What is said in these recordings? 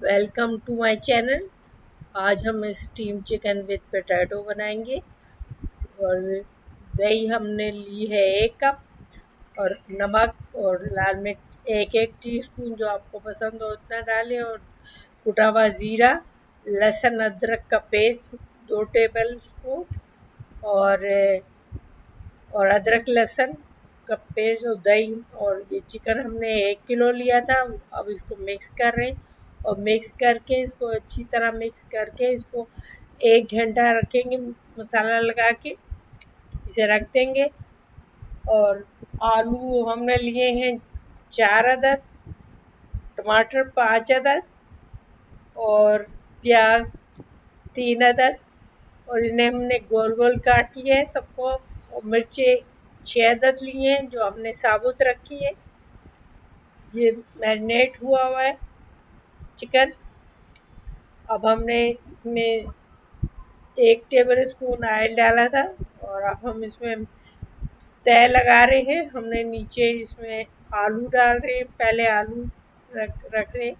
Welcome to my channel. आज हम steam chicken with potato बनाएंगे। और दही हमने ली है 1 कप, और नमक और लाल मिर्च 1-1 टीस्पून, जो आपको पसंद हो उतना डालें। और कुटा हुआ ज़ीरा, लहसुन अदरक का पेस्ट 2 टेबल स्पून, और अदरक लहसुन का पेस्ट और दही। और ये चिकन हमने 1 किलो लिया था। अब इसको मिक्स कर रहे हैं, और मिक्स करके इसको अच्छी तरह मिक्स करके इसको 1 घंटा रखेंगे मसाला लगा के, इसे रख देंगे। और आलू हमने लिए हैं 4 अदद, टमाटर 5 अदद, और प्याज 3 अदद, और इन्हें हमने गोल गोल काट लिया है सबको। और मिर्चें 6 अदद लिए हैं जो हमने साबुत रखी है। ये मैरिनेट हुआ हुआ है चिकन। अब हमने इसमें 1 टेबल स्पून ऑयल डाला था, और अब हम इसमें तय लगा रहे हैं। हमने नीचे इसमें आलू डाल रहे हैं, पहले आलू रख रहे हैं,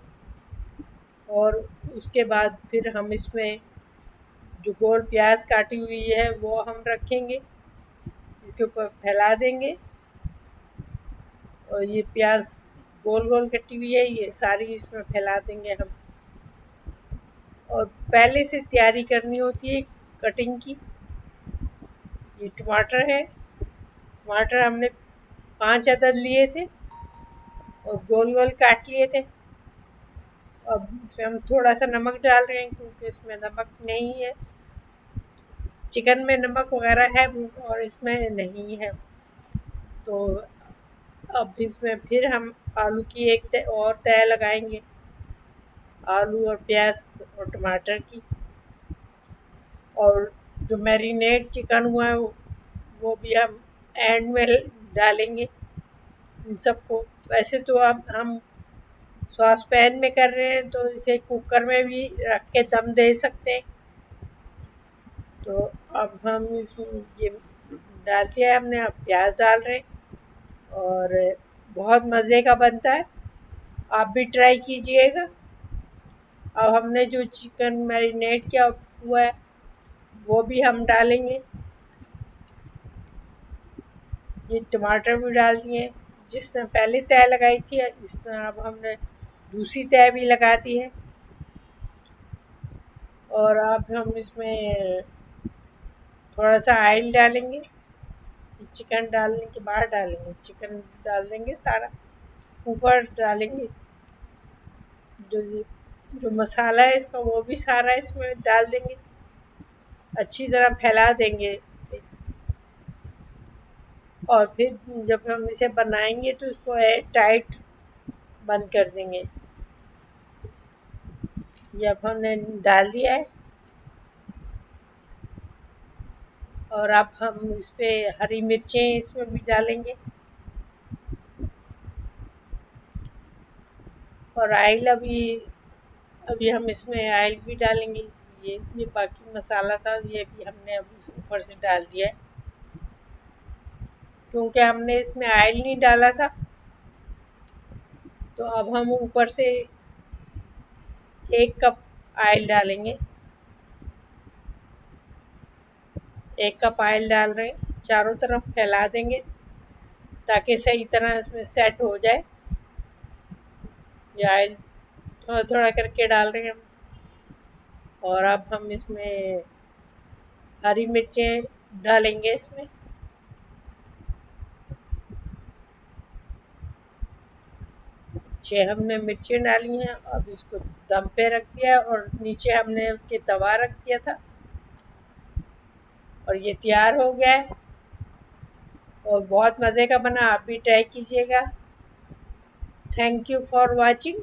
और उसके बाद फिर हम इसमें जो गोल प्याज काटी हुई है वो हम रखेंगे, इसके ऊपर फैला देंगे। और ये प्याज गोल गोल कटी हुई है, ये सारी इसमें फैला देंगे हम। और पहले से तैयारी करनी होती है कटिंग की। ये टमाटर है, टमाटर हमने 5 अदद लिए थे और गोल गोल काट लिए थे। अब इसमें हम थोड़ा सा नमक डाल रहे हैं, क्योंकि इसमें नमक नहीं है। चिकन में नमक वगैरह है और इसमें नहीं है। तो अब इसमें फिर हम आलू की एक तय लगाएंगे, आलू और प्याज और टमाटर की। और जो मैरिनेट चिकन हुआ है वो भी हम एंड में डालेंगे इन सबको। वैसे तो अब हम सॉस पैन में कर रहे हैं, तो इसे कुकर में भी रख के दम दे सकते हैं। तो अब हम इसमें ये डाल दिया है हमने, अब प्याज डाल रहे हैं, और बहुत मज़े का बनता है, आप भी ट्राई कीजिएगा। अब हमने जो चिकन मैरिनेट किया हुआ है वो भी हम डालेंगे। ये टमाटर भी डाल दिए, जिसने पहले तय लगाई थी इसने अब हमने दूसरी तय भी लगा दी है। और अब हम इसमें थोड़ा सा ऑयल डालेंगे। चिकन डालने के बाद डालेंगे, चिकन डाल देंगे सारा, ऊपर डालेंगे। जो जो मसाला है इसका वो भी सारा इसमें डाल देंगे, अच्छी तरह फैला देंगे। और फिर जब हम इसे बनाएंगे तो इसको एयर टाइट बंद कर देंगे। ये अब हमने डाल दिया है, और अब हम इस पे हरी मिर्चें इसमें भी डालेंगे। और ऑयल अभी हम इसमें ऑयल भी डालेंगे। ये बाकी मसाला था, ये भी हमने अभी ऊपर से डाल दिया है, क्योंकि हमने इसमें ऑयल नहीं डाला था। तो अब हम ऊपर से 1 कप ऑयल डालेंगे। 1 कप ऑयल डाल रहे हैं, चारों तरफ फैला देंगे ताकि सही तरह इसमें सेट हो जाए। ये ऑयल थोड़ा थोड़ा करके डाल रहे हैं हम। और अब हम इसमें हरी मिर्चें डालेंगे इसमें। हमने मिर्चें डाली हैं। अब इसको दम पे रख दिया, और नीचे हमने उसके तवा रख दिया था, और ये तैयार हो गया है, और बहुत मज़े का बना। आप भी ट्राई कीजिएगा। Thank you for watching.